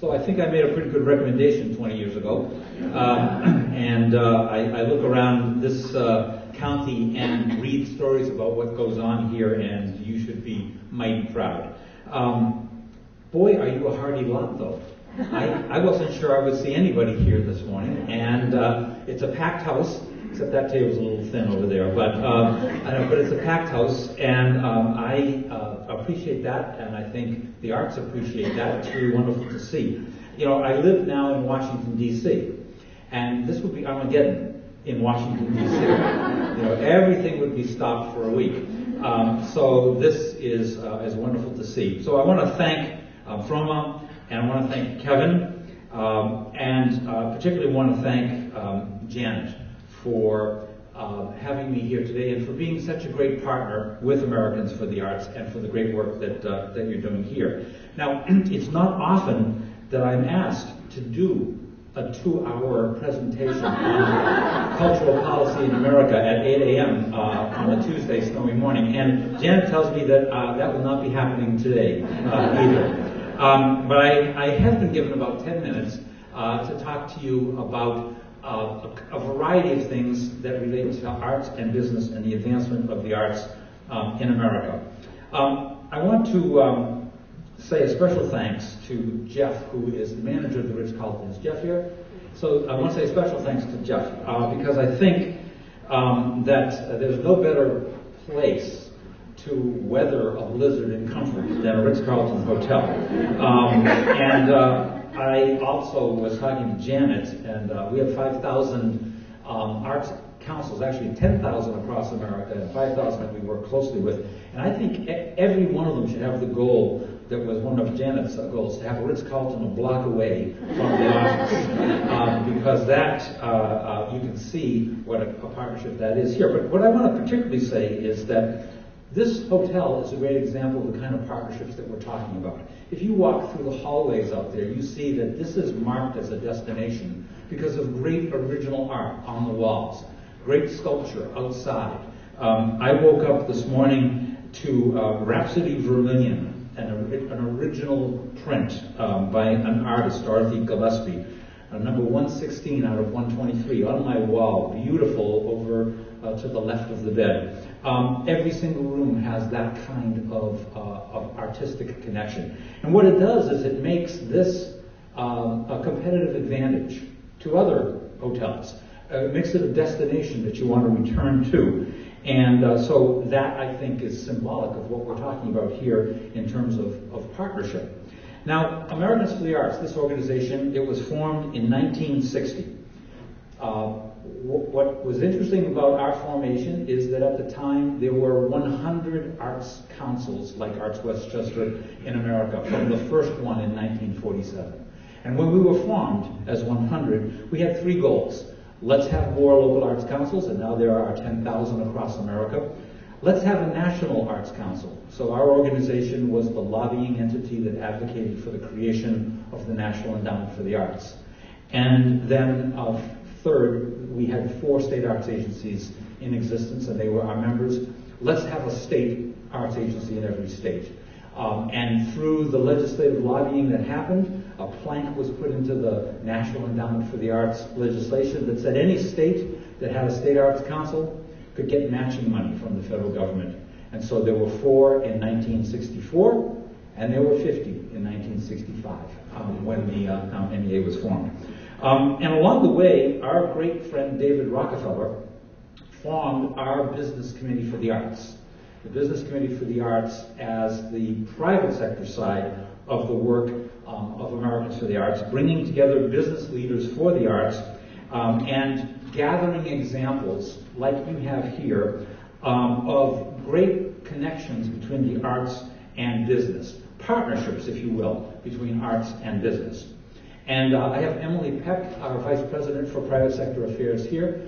So I think I made a pretty good recommendation 20 years ago. I look around this county and read stories about what goes on here, and you should be mighty proud. Boy, are you a hardy lot, though. I wasn't sure I would see anybody here this morning, and it's a packed house, except that table's a little thin over there, but it's a packed house, and I appreciate that, and I think the arts appreciate that. It's really wonderful to see. You know, I live now in Washington, D.C., and this would be Armageddon in Washington, D.C. You know, everything would be stopped for a week. So this is wonderful to see. So I want to thank Froma, and I want to thank Kevin, and particularly want to thank Janet for having me here today and for being such a great partner with Americans for the Arts and for the great work that you're doing here. Now, it's not often that I'm asked to do a 2-hour presentation on cultural policy in America at 8 a.m. On a Tuesday snowy morning, and Janet tells me that that will not be happening today either. But I have been given about 10 minutes to talk to you about a variety of things that relate to arts and business and the advancement of the arts in America. I want to say a special thanks to Jeff, who is the manager of the Ritz-Carlton. Is Jeff here? So I want to say a special thanks to Jeff because I think that there's no better place to weather a blizzard in comfort than a Ritz-Carlton hotel. I also was talking to Janet, and we have 5,000 arts councils, actually 10,000 across America, and 5,000 that we work closely with. And I think every one of them should have the goal that was one of Janet's goals, to have a Ritz-Carlton a block away from the office. Because that, you can see what a partnership that is here. But what I want to particularly say is that this hotel is a great example of the kind of partnerships that we're talking about. If you walk through the hallways out there, you see that this is marked as a destination because of great original art on the walls, great sculpture outside. I woke up this morning to Rhapsody Vermilion, an original print by an artist, Dorothy Gillespie, number 116 out of 123 on my wall, beautiful over to the left of the bed. Every single room has that kind of artistic connection. And what it does is it makes this a competitive advantage to other hotels. It makes it a destination that you want to return to. And so that, I think, is symbolic of what we're talking about here in terms of partnership. Now, Americans for the Arts, this organization, it was formed in 1960. What was interesting about our formation is that at the time there were 100 arts councils like Arts Westchester in America, from the first one in 1947. And when we were formed as 100, we had 3 goals. Let's have more local arts councils, and now there are 10,000 across America. Let's have a national arts council. So our organization was the lobbying entity that advocated for the creation of the National Endowment for the Arts. And then third, we had 4 state arts agencies in existence, and they were our members. Let's have a state arts agency in every state. And through the legislative lobbying that happened, a plank was put into the National Endowment for the Arts legislation that said any state that had a state arts council could get matching money from the federal government. And so there were 4 in 1964, and there were 50 in 1965 when the NEA was formed. And along the way, our great friend David Rockefeller formed our Business Committee for the Arts. The Business Committee for the Arts as the private sector side of the work of Americans for the Arts, bringing together business leaders for the arts and gathering examples like you have here of great connections between the arts and business, partnerships, if you will, between arts and business. And I have Emily Peck, our Vice President for Private Sector Affairs here,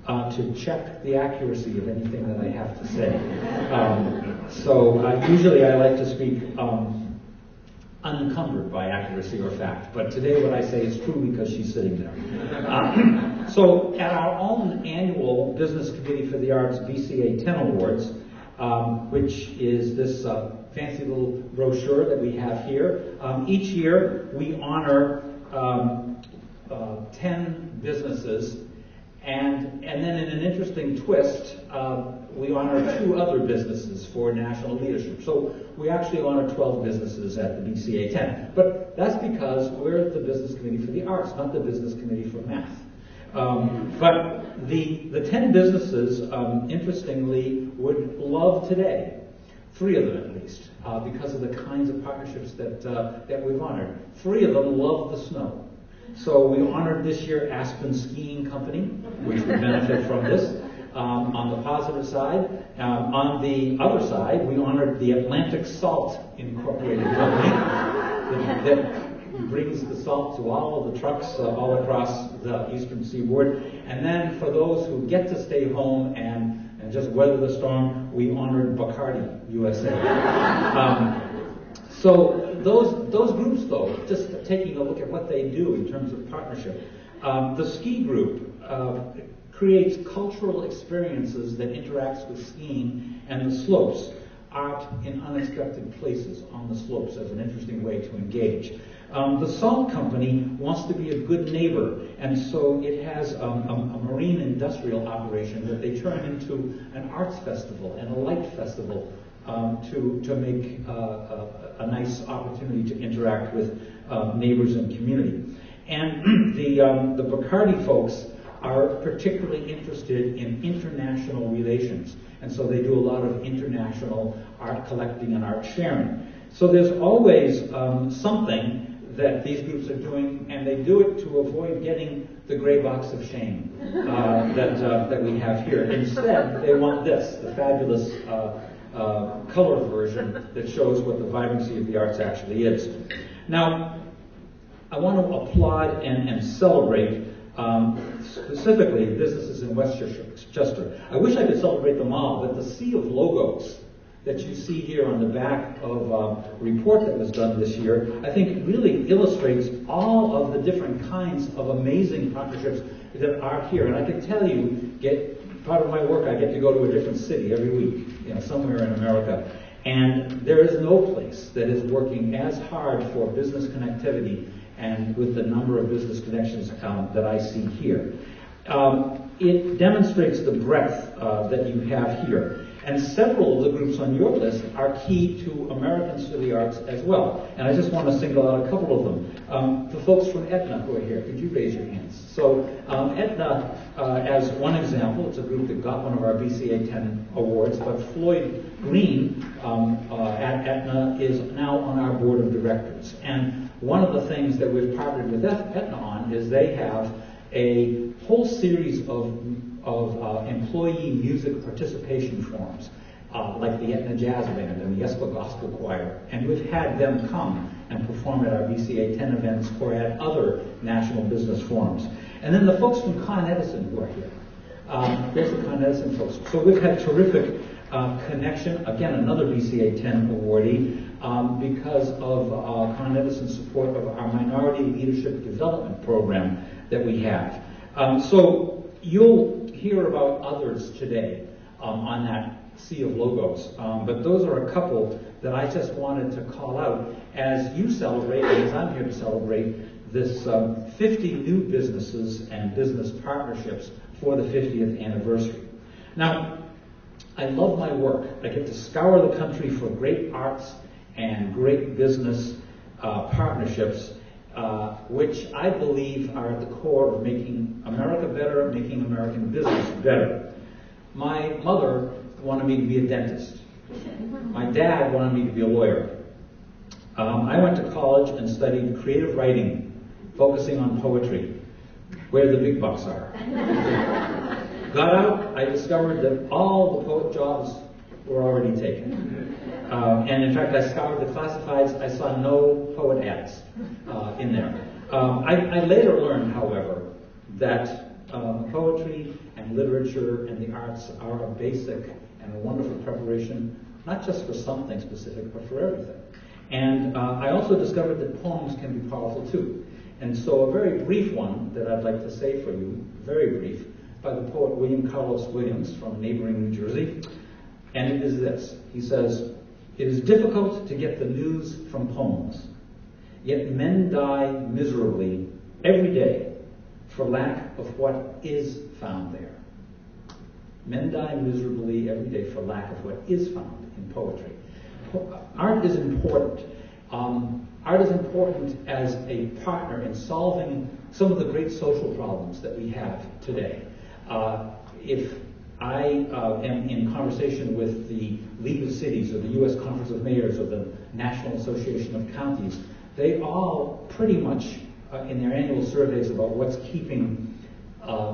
to check the accuracy of anything that I have to say. Usually I like to speak unencumbered by accuracy or fact, but today what I say is true because she's sitting there. So at our own annual Business Committee for the Arts BCA 10 Awards, which is this fancy little brochure that we have here. Each year we honor 10 businesses, and then in an interesting twist, we honor 2 other businesses for national leadership. So we actually honor 12 businesses at the BCA 10. But that's because we're the Business Committee for the Arts, not the Business Committee for Math. But the 10 businesses, interestingly, would love today, 3 of them at least, because of the kinds of partnerships that we've honored. 3 of them love the snow. So we honored this year Aspen Skiing Company, which would benefit from this, on the positive side. On the other side, we honored the Atlantic Salt Incorporated Company that brings the salt to all of the trucks all across the eastern seaboard. And then for those who get to stay home and just weather the storm, we honored Bacardi USA. So those groups, though, just taking a look at what they do in terms of partnership, the ski group creates cultural experiences that interacts with skiing and the slopes, art in unexpected places on the slopes as an interesting way to engage. The Salt Company wants to be a good neighbor, and so it has a marine industrial operation that they turn into an arts festival and a light festival to make a nice opportunity to interact with neighbors and community. And the Bacardi folks are particularly interested in international relations, and so they do a lot of international art collecting and art sharing. So there's always something that these groups are doing, and they do it to avoid getting the gray box of shame that we have here. Instead, they want this, the fabulous color version that shows what the vibrancy of the arts actually is. Now, I want to applaud and celebrate specifically businesses in Westchester. I wish I could celebrate them all, but the sea of logos that you see here on the back of a report that was done this year, I think really illustrates all of the different kinds of amazing partnerships that are here. And I can tell you, part of my work, I get to go to a different city every week, somewhere in America. And there is no place that is working as hard for business connectivity and with the number of business connections that I see here. It demonstrates the breadth that you have here. And several of the groups on your list are key to Americans for the Arts as well. And I just want to single out a couple of them. The folks from Aetna who are here, could you raise your hands? So Aetna, as one example, it's a group that got one of our BCA 10 awards, but Floyd Green at Aetna is now on our board of directors. And one of the things that we've partnered with Aetna on is they have a whole series of employee music participation forums, like the Aetna Jazz Band and the Yespa Gospel Choir, and we've had them come and perform at our BCA 10 events or at other national business forums. And then the folks from Con Edison who are here. There's the Con Edison folks. So we've had terrific connection, again, another BCA 10 awardee, because of Con Edison's support of our Minority Leadership Development Program that we have. So you'll hear about others today on that sea of logos, but those are a couple that I just wanted to call out as you celebrate, and as I'm here to celebrate, this 50 new businesses and business partnerships for the 50th anniversary. Now, I love my work. I get to scour the country for great arts and great business partnerships, which I believe are at the core of making America better, making American business better. My mother wanted me to be a dentist. My dad wanted me to be a lawyer. I went to college and studied creative writing, focusing on poetry, where the big bucks are. Got out, I discovered that all the poet jobs were already taken. And in fact, I scoured the classifieds, I saw no poet ads in there. I later learned, however, that poetry and literature and the arts are a basic and a wonderful preparation, not just for something specific, but for everything. And I also discovered that poems can be powerful too. And so a very brief one that I'd like to say for you, very brief, by the poet William Carlos Williams from neighboring New Jersey. And it is this. He says, "It is difficult to get the news from poems, yet men die miserably every day for lack of what is found there." Men die miserably every day for lack of what is found in poetry. Art is important. Art is important as a partner in solving some of the great social problems that we have today. If I am in conversation with the League of Cities or the U.S. Conference of Mayors or the National Association of Counties, they all pretty much, in their annual surveys about what's keeping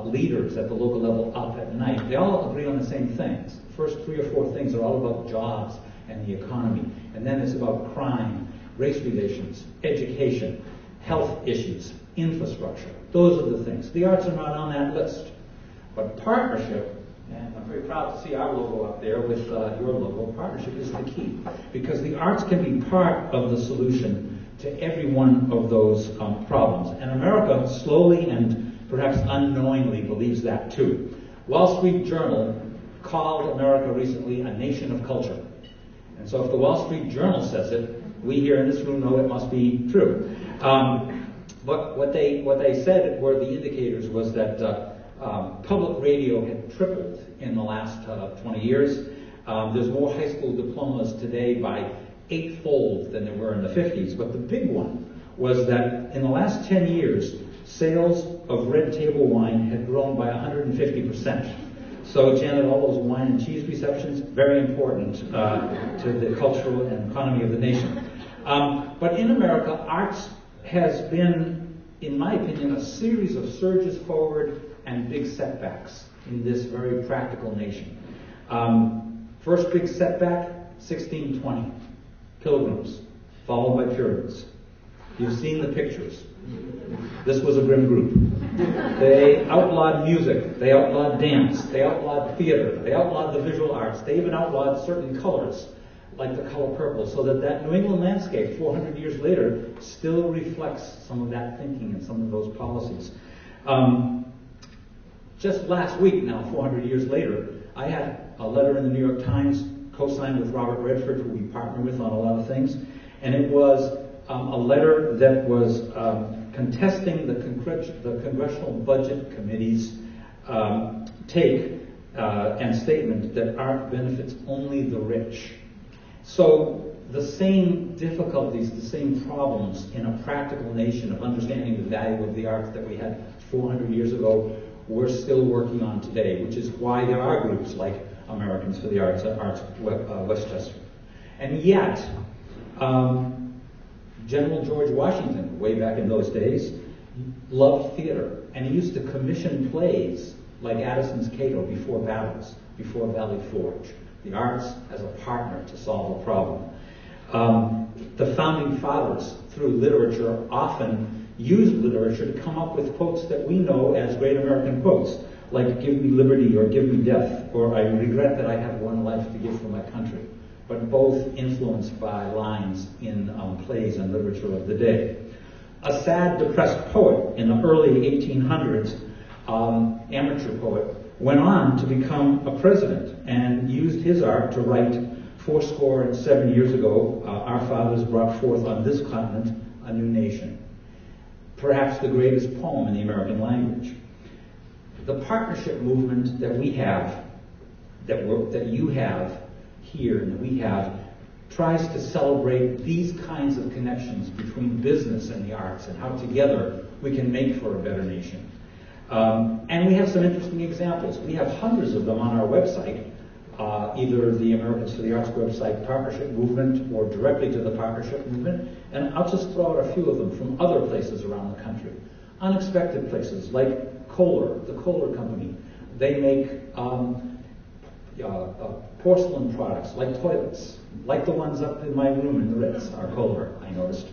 leaders at the local level up at night, they all agree on the same things. The first 3 or 4 things are all about jobs and the economy. And then it's about crime, race relations, education, health issues, infrastructure. Those are the things. The arts are not on that list. But partnership, and I'm very proud to see our logo up there with your logo, partnership is the key. Because the arts can be part of the solution to every one of those problems. And America slowly and perhaps unknowingly believes that too. Wall Street Journal called America recently a nation of culture. And so if the Wall Street Journal says it, we here in this room know it must be true. But what they said were the indicators was that public radio had tripled in the last 20 years. There's more high school diplomas today by 8-fold than there were in the 50s. But the big one was that in the last 10 years, sales of Red Table wine had grown by 150%. So, Janet, all those wine and cheese receptions, very important to the cultural and economy of the nation. But in America, arts has been, in my opinion, a series of surges forward and big setbacks in this very practical nation. First big setback, 1620. Pilgrims, followed by Puritans. You've seen the pictures. This was a grim group. They outlawed music, they outlawed dance, they outlawed theater, they outlawed the visual arts, they even outlawed certain colors, like the color purple, so that New England landscape 400 years later still reflects some of that thinking and some of those policies. Just last week now, 400 years later, I had a letter in the New York Times co-signed with Robert Redford, who we partner with on a lot of things, and it was a letter that was contesting the Congressional Budget Committee's take and statement that art benefits only the rich. So the same difficulties, the same problems in a practical nation of understanding the value of the arts that we had 400 years ago, we're still working on today, which is why there are groups like Americans for the Arts at Arts Westchester. And yet, General George Washington, way back in those days, loved theater, and he used to commission plays like Addison's Cato before battles, before Valley Forge. The arts as a partner to solve a problem. The founding fathers, through literature, often used literature to come up with quotes that we know as great American quotes, like "Give me liberty" or "Give me death," or "I regret that I have one life to give for my country," but both influenced by lines in plays and literature of the day. A sad, depressed poet in the early 1800s, amateur poet, went on to become a president and used his art to write 77 years ago, our fathers brought forth on this continent a new nation. Perhaps the greatest poem in the American language. The partnership movement that we have, that you have here and that we have, tries to celebrate these kinds of connections between business and the arts and how together we can make for a better nation. And we have some interesting examples. We have hundreds of them on our website, either the Americans for the Arts website partnership movement or directly to the partnership movement. And I'll just throw out a few of them from other places around the country. Unexpected places like Kohler, the Kohler Company. They make porcelain products like toilets, like the ones up in my room in the Ritz, are Kohler, I noticed.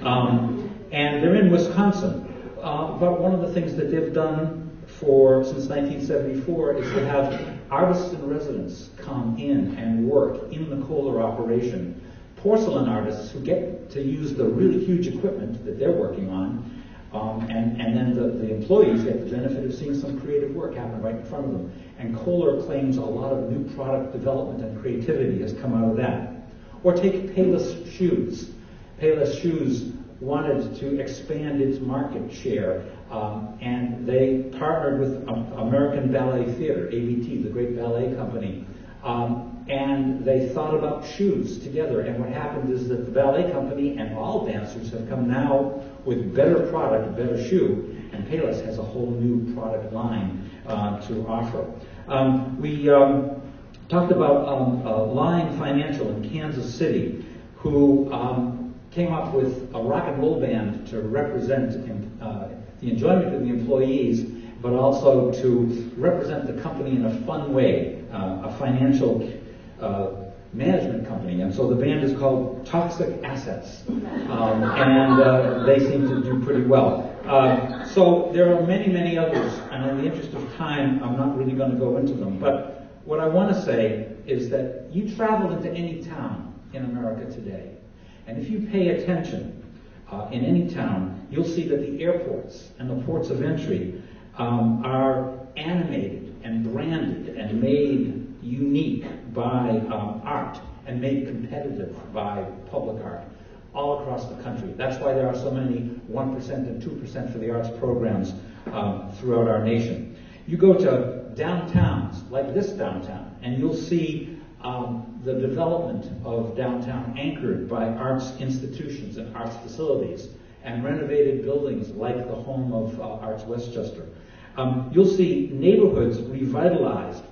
And they're in Wisconsin. But one of the things that they've done since 1974 is to have artists in residence come in and work in the Kohler operation. Porcelain artists who get to use the really huge equipment that they're working on And then the employees get the benefit of seeing some creative work happen right in front of them. And Kohler claims a lot of new product development and creativity has come out of that. Or take Payless Shoes. Payless Shoes wanted to expand its market share, and they partnered with American Ballet Theater, ABT, the great ballet company, and they thought about shoes together. And what happened is that the ballet company and all dancers have come now with better product, better shoe, and Payless has a whole new product line to offer. We talked about Line Financial in Kansas City, who came up with a rock and roll band to represent the enjoyment of the employees, but also to represent the company in a fun way, a financial management company. And so the band is called Toxic Assets, and they seem to do pretty well. So there are many, many others, and in the interest of time, I'm not really going to go into them. But what I want to say is that you travel into any town in America today, and if you pay attention in any town, you'll see that the airports and the ports of entry are animated and branded and made unique by art and made competitive by public art all across the country. That's why there are so many 1% and 2% for the arts programs throughout our nation. You go to downtowns, like this downtown, and you'll see the development of downtown anchored by arts institutions and arts facilities and renovated buildings like the home of Arts Westchester. You'll see neighborhoods revitalized,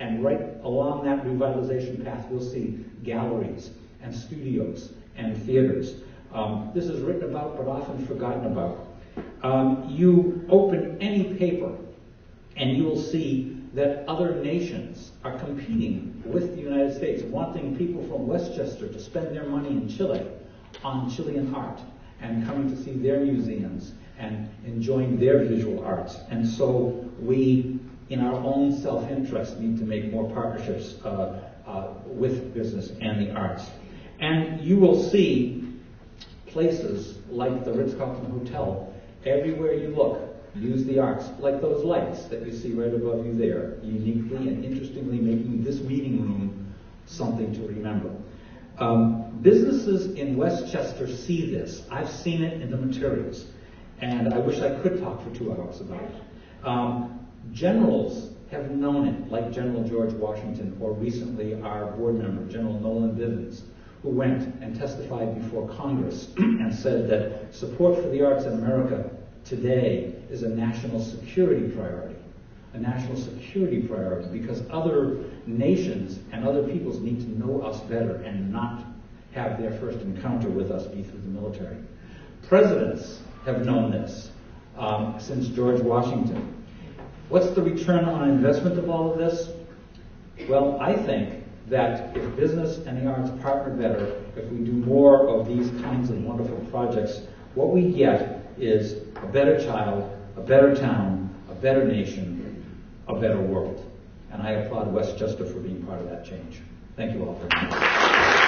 and right along that revitalization path you'll see galleries and studios and theaters. This is written about but often forgotten about. You open any paper and you will see that other nations are competing with the United States, wanting people from Westchester to spend their money in Chile on Chilean art and coming to see their museums and enjoying their visual arts. And so we, in our own self-interest, need to make more partnerships with business and the arts. And you will see places like the Ritz-Carlton Hotel, everywhere you look, use the arts, like those lights that you see right above you there, uniquely and interestingly making this meeting room something to remember. Businesses in Westchester see this. I've seen it in the materials, and I wish I could talk for 2 hours about it. Generals have known it, like General George Washington, or recently our board member, General Nolan Bivens, who went and testified before Congress and said that support for the arts in America today is a national security priority. A national security priority because other nations and other peoples need to know us better and not have their first encounter with us be through the military. Presidents have known this since George Washington. What's the return on investment of all of this? Well, I think that if business and the arts partner better, if we do more of these kinds of wonderful projects, what we get is a better child, a better town, a better nation, a better world. And I applaud Westchester for being part of that change. Thank you all very much.